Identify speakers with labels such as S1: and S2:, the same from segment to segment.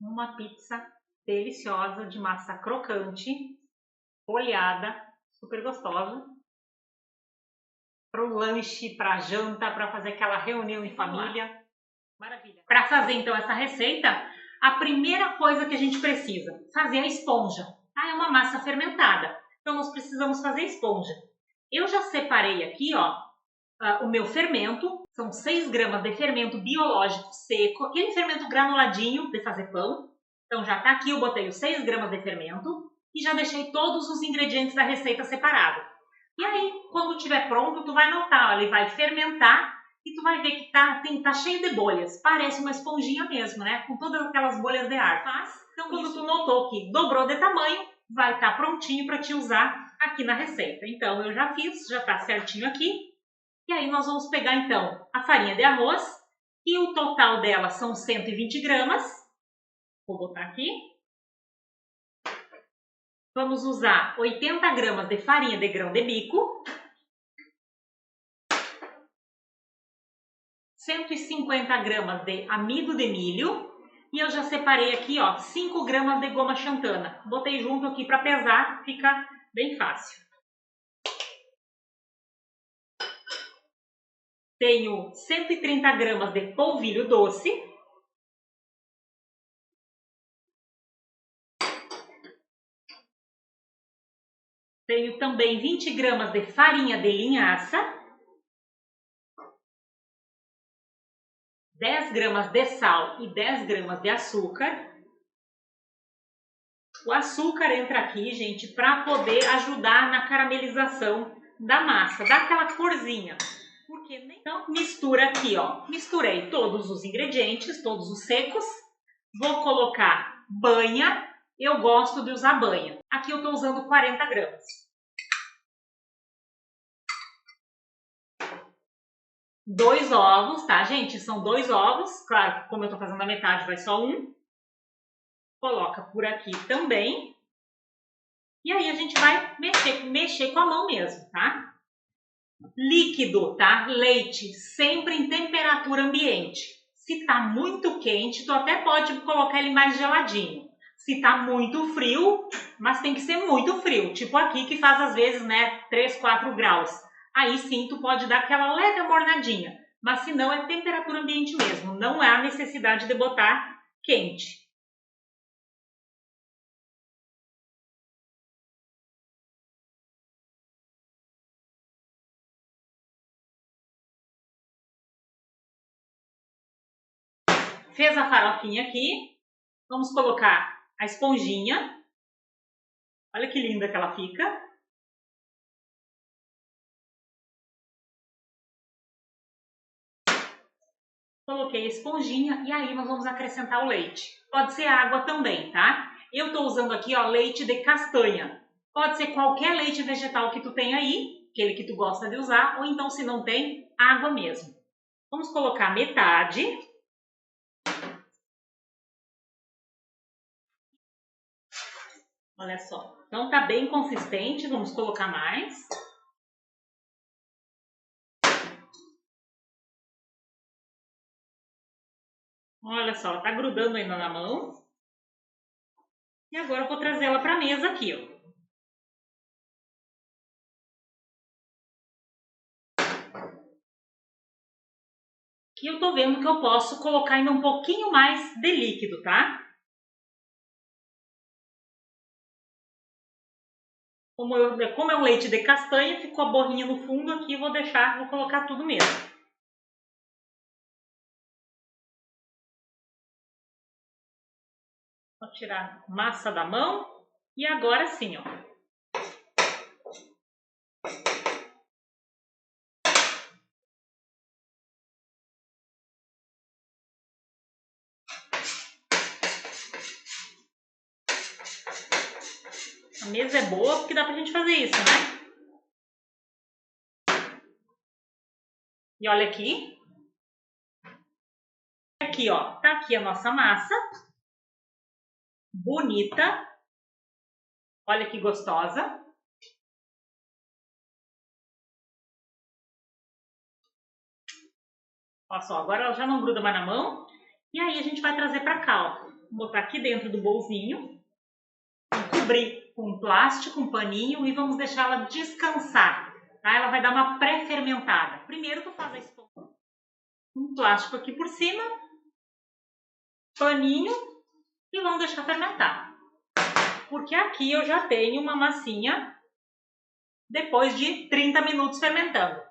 S1: uma pizza deliciosa de massa crocante, folhada, super gostosa. Para o lanche, para janta, para fazer aquela reunião em família. Maravilha! Para fazer então essa receita, a primeira coisa que a gente precisa fazer a esponja. É uma massa fermentada, então nós precisamos fazer a esponja. Eu já separei aqui, ó, o meu fermento. São 6 gramas de fermento biológico seco, aquele fermento granuladinho de fazer pão. Então já tá aqui, eu botei os 6 gramas de fermento e já deixei todos os ingredientes da receita separados. E aí, quando estiver pronto, tu vai notar, ó, ele vai fermentar e tu vai ver que tá cheio de bolhas. Parece uma esponjinha mesmo, né? Com todas aquelas bolhas de ar. Então, quando tu notou que dobrou de tamanho, vai estar prontinho para te usar aqui na receita. Então, eu já fiz, já tá certinho aqui. E aí, nós vamos pegar, então, a farinha de arroz. E o total dela são 120 gramas. Vou botar aqui. Vamos usar 80 gramas de farinha de grão de bico. 150 gramas de amido de milho. E eu já separei aqui, ó, 5 gramas de goma xantana. Botei junto aqui para pesar, fica bem fácil. Tenho 130 gramas de polvilho doce. Tenho também 20 gramas de farinha de linhaça. 10 gramas de sal e 10 gramas de açúcar. O açúcar entra aqui, gente, para poder ajudar na caramelização da massa, dá aquela corzinha. Então, mistura aqui, ó. Misturei todos os ingredientes, todos os secos. Vou colocar banha. Eu gosto de usar banha. Aqui eu tô usando 40 gramas. Dois ovos, tá, gente? São 2 ovos. Claro que como eu tô fazendo a metade, vai só um. Coloca por aqui também. E aí a gente vai mexer com a mão mesmo, tá? Líquido, tá? Leite, sempre em temperatura ambiente. Se tá muito quente, tu até pode colocar ele mais geladinho. Se tá muito frio, mas tem que ser muito frio. Tipo aqui que faz às vezes, né, 3, 4 graus. Aí sim, tu pode dar aquela leve amornadinha. Mas se não, é temperatura ambiente mesmo. Não há necessidade de botar quente. Fez a farofinha aqui. Vamos colocar a esponjinha. Olha que linda que ela fica. Coloquei a esponjinha e aí nós vamos acrescentar o leite. Pode ser água também, tá? Eu tô usando aqui, ó, leite de castanha. Pode ser qualquer leite vegetal que tu tem aí, aquele que tu gosta de usar, ou então se não tem, água mesmo. Vamos colocar metade. Olha só. Então tá bem consistente, vamos colocar mais. Olha só, ela tá grudando ainda na mão. E agora eu vou trazer ela para a mesa aqui, ó. Aqui eu tô vendo que eu posso colocar ainda um pouquinho mais de líquido, tá? Como é um leite de castanha, ficou a borrinha no fundo aqui, vou colocar tudo mesmo. Vou tirar a massa da mão e agora sim, ó. A mesa é boa porque dá pra gente fazer isso, né? E olha aqui. Aqui, ó, tá aqui a nossa massa. Bonita. Olha que gostosa. Olha só, agora ela já não gruda mais na mão. E aí a gente vai trazer pra cá, ó. vou botar aqui dentro do bolzinho, cobrir com um plástico, um paninho e vamos deixar ela descansar, tá? Ela vai dar uma pré-fermentada. Primeiro tu faz a esponja, um plástico aqui por cima, paninho e vamos deixar fermentar. Porque aqui eu já tenho uma massinha depois de 30 minutos fermentando.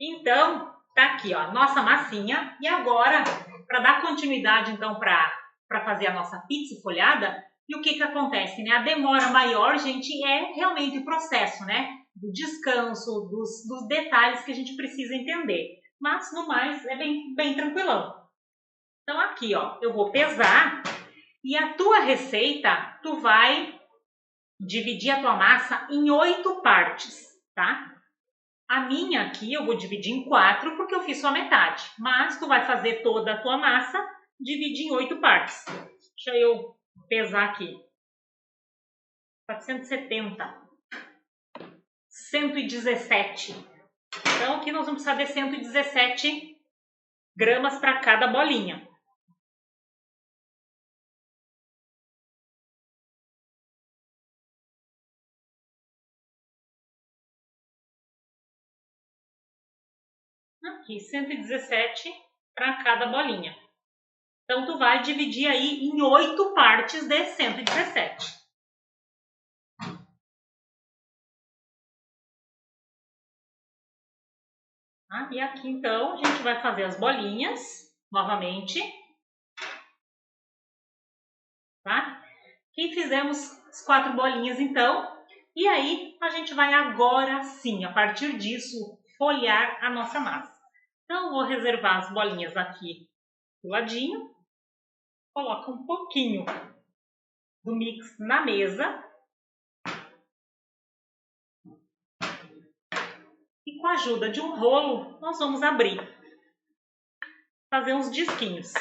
S1: Então, tá aqui, ó, nossa massinha. E agora, para dar continuidade, então, para fazer a nossa pizza folhada, e o que que acontece, né? A demora maior, gente, é realmente o processo, né? Do descanso, dos detalhes que a gente precisa entender. Mas, no mais, é bem tranquilão. Então, aqui, ó, eu vou pesar e a tua receita, tu vai dividir a tua massa em 8 partes, tá? A minha aqui eu vou dividir em 4 porque eu fiz só metade. Mas tu vai fazer toda a tua massa, dividir em 8 partes. Deixa eu pesar aqui. 470. 117. Então aqui nós vamos precisar de 117 gramas para cada bolinha. Aqui, 117 para cada bolinha. Então, tu vai dividir aí em 8 partes de 117. Tá? E aqui, então, a gente vai fazer as bolinhas novamente. Tá? Aqui fizemos as 4 bolinhas, então. E aí, a gente vai agora sim, a partir disso, folhar a nossa massa. Então, vou reservar as bolinhas aqui do ladinho. Coloca um pouquinho do mix na mesa. E com a ajuda de um rolo, nós vamos abrir. Fazer uns disquinhos.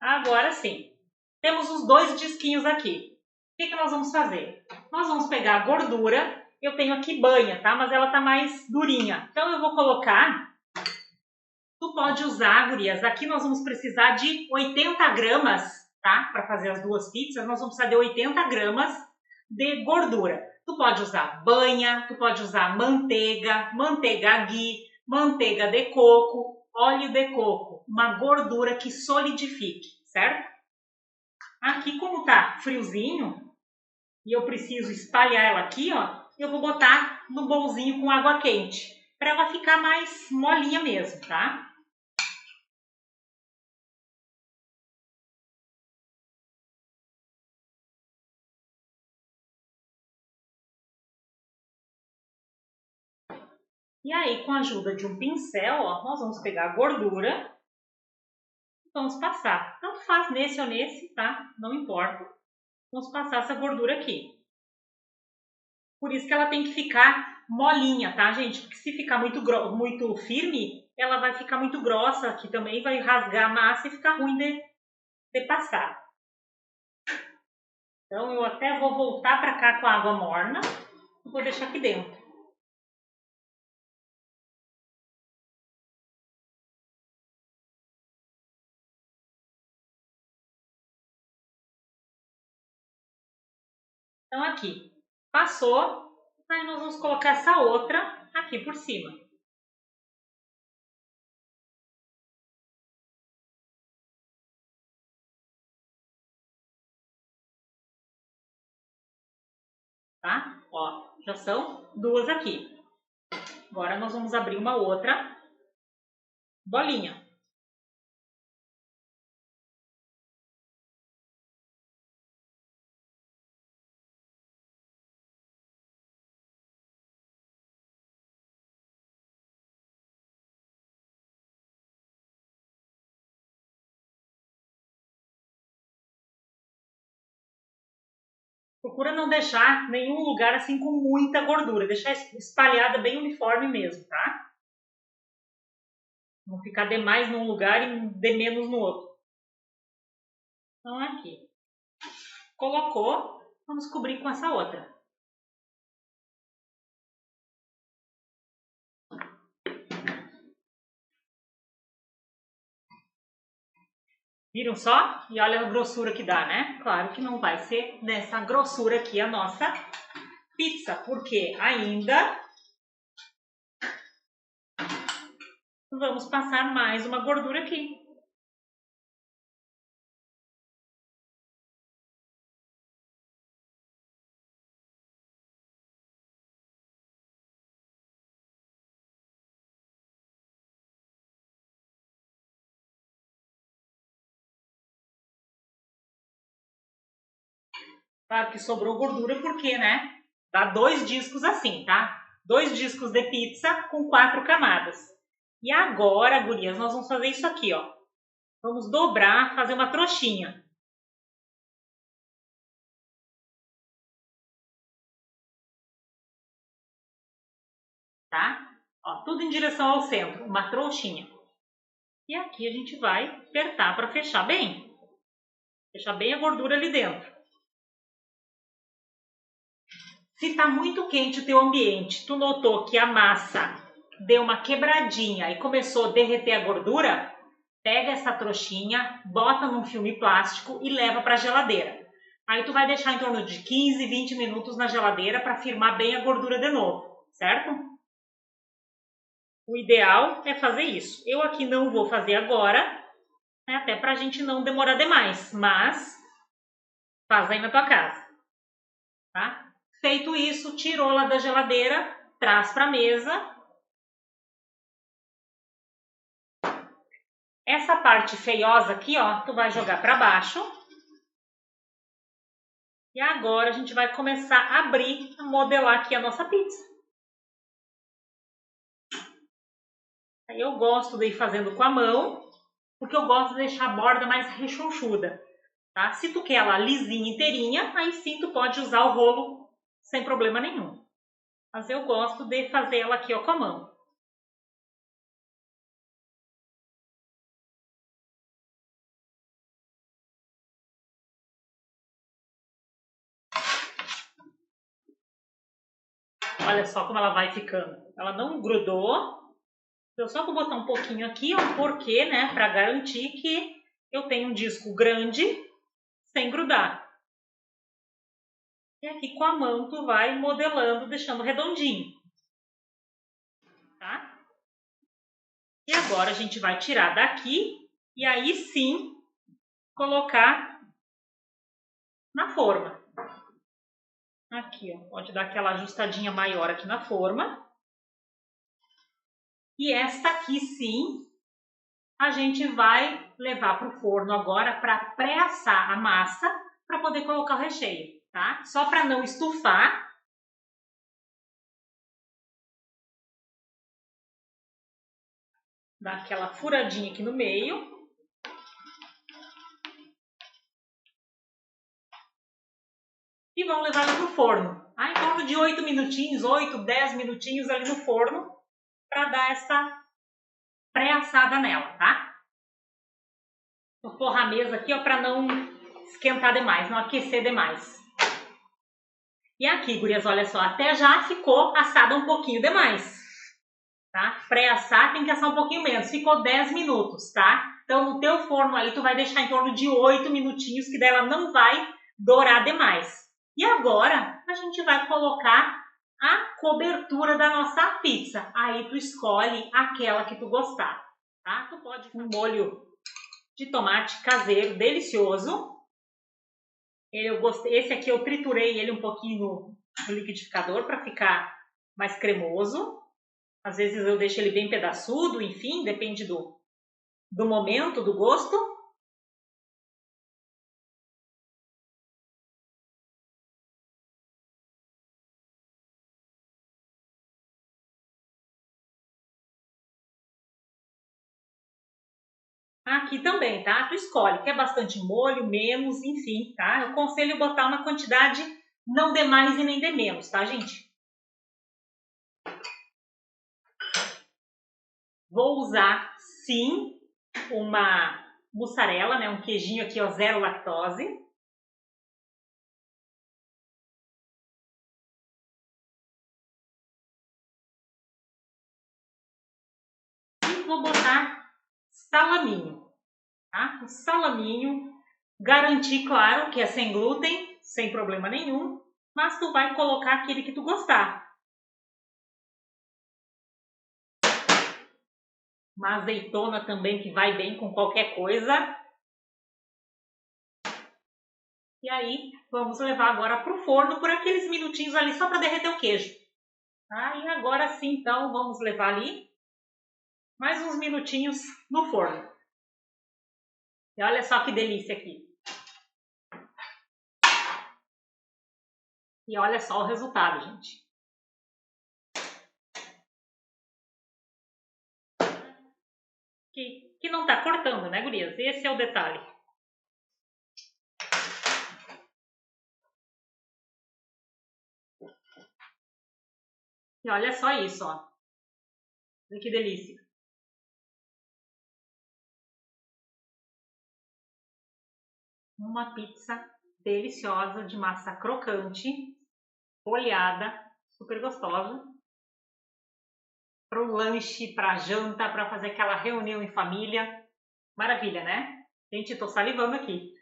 S1: Agora sim. Temos os 2 disquinhos aqui. O que nós vamos fazer? Nós vamos pegar a gordura. Eu tenho aqui banha, tá? Mas ela tá mais durinha. Então eu vou colocar. Tu pode usar, gurias. Aqui nós vamos precisar de 80 gramas, tá? Para fazer as 2 pizzas, nós vamos precisar de 80 gramas de gordura. Tu pode usar banha, tu pode usar manteiga, manteiga ghee, manteiga de coco, óleo de coco, uma gordura que solidifique, certo? Aqui, como tá friozinho e eu preciso espalhar ela aqui, ó, eu vou botar no bolzinho com água quente, para ela ficar mais molinha mesmo, tá? E aí, com a ajuda de um pincel, ó, nós vamos pegar a gordura e vamos passar. Tanto faz nesse ou nesse, tá? Não importa. Vamos passar essa gordura aqui. Por isso que ela tem que ficar molinha, tá, gente? Porque se ficar muito firme, ela vai ficar muito grossa aqui também, vai rasgar a massa e ficar ruim de passar. Então, eu até vou voltar para cá com a água morna e vou deixar aqui dentro. Então, aqui, passou, aí nós vamos colocar essa outra aqui por cima. Tá? Ó, já são 2 aqui. Agora nós vamos abrir uma outra bolinha. Procura não deixar nenhum lugar assim com muita gordura. Deixar espalhada bem uniforme mesmo, tá? Não ficar demais num lugar e de menos no outro. Então, aqui. Colocou, vamos cobrir com essa outra. Viram só? E olha a grossura que dá, né? Claro que não vai ser nessa grossura aqui a nossa pizza, porque ainda vamos passar mais uma gordura aqui. Claro que sobrou gordura porque, né? Dá 2 discos assim, tá? 2 discos de pizza com 4 camadas. E agora, gurias, nós vamos fazer isso aqui, ó. Vamos dobrar, fazer uma trouxinha. Tá? Ó, tudo em direção ao centro, uma trouxinha. E aqui a gente vai apertar para fechar bem. Fechar bem a gordura ali dentro. Se está muito quente o teu ambiente, tu notou que a massa deu uma quebradinha e começou a derreter a gordura, pega essa trouxinha, bota num filme plástico e leva para a geladeira. Aí tu vai deixar em torno de 15, 20 minutos na geladeira para firmar bem a gordura de novo, certo? O ideal é fazer isso. Eu aqui não vou fazer agora, né, até para a gente não demorar demais, mas faz aí na tua casa, tá? Feito isso, tirou lá da geladeira, traz para a mesa. Essa parte feiosa aqui, ó, tu vai jogar para baixo. E agora a gente vai começar a abrir, a modelar aqui a nossa pizza. Aí eu gosto de ir fazendo com a mão, porque eu gosto de deixar a borda mais rechonchuda, tá? Se tu quer ela lisinha, inteirinha, aí sim tu pode usar o rolo sem problema nenhum. Mas eu gosto de fazer ela aqui, ó, com a mão. Olha só como ela vai ficando. Ela não grudou. Eu só vou botar um pouquinho aqui, ó, porque, né, para garantir que eu tenho um disco grande sem grudar. E aqui com a mão tu vai modelando, deixando redondinho, tá? E agora a gente vai tirar daqui e aí sim colocar na forma. Aqui, ó, pode dar aquela ajustadinha maior aqui na forma. E esta aqui sim a gente vai levar para o forno agora para pré-assar a massa para poder colocar o recheio, tá? Só para não estufar. Dá aquela furadinha aqui no meio. E vamos levar ela para o forno. Em torno de 8 minutinhos, 8, 10 minutinhos ali no forno para dar essa pré-assada nela, tá? Vou forrar a mesa aqui, ó, para não esquentar demais, não aquecer demais. E aqui, gurias, olha só, até já ficou assada um pouquinho demais, tá? Pré-assar tem que assar um pouquinho menos, ficou 10 minutos, tá? Então, no teu forno aí, tu vai deixar em torno de 8 minutinhos, que daí ela não vai dourar demais. E agora, a gente vai colocar a cobertura da nossa pizza. Aí, tu escolhe aquela que tu gostar, tá? Tu pode fazer um molho de tomate caseiro, delicioso. Eu gostei, esse aqui eu triturei ele um pouquinho no liquidificador para ficar mais cremoso. Às vezes eu deixo ele bem pedaçudo, enfim, depende do momento, do gosto. Aqui também, tá? Tu escolhe, quer bastante molho, menos, enfim, tá? Eu aconselho botar uma quantidade não de mais e nem de menos, tá, gente? Vou usar, sim, uma mussarela, né? Um queijinho aqui, ó, zero lactose. E vou botar salaminho. tá? Um salaminho. Garantir, claro, que é sem glúten, sem problema nenhum, mas tu vai colocar aquele que tu gostar. Uma azeitona também que vai bem com qualquer coisa. E aí, vamos levar agora para o forno por aqueles minutinhos ali só para derreter o queijo. Tá? E agora sim, então, vamos levar ali mais uns minutinhos no forno. E olha só que delícia aqui. E olha só o resultado, gente. Que não tá cortando, né, gurias? Esse é o detalhe. E olha só isso, ó. Olha que delícia. Uma pizza deliciosa de massa crocante, folhada, super gostosa. Para o lanche, para janta, para fazer aquela reunião em família. Maravilha, né? Gente, tô salivando aqui.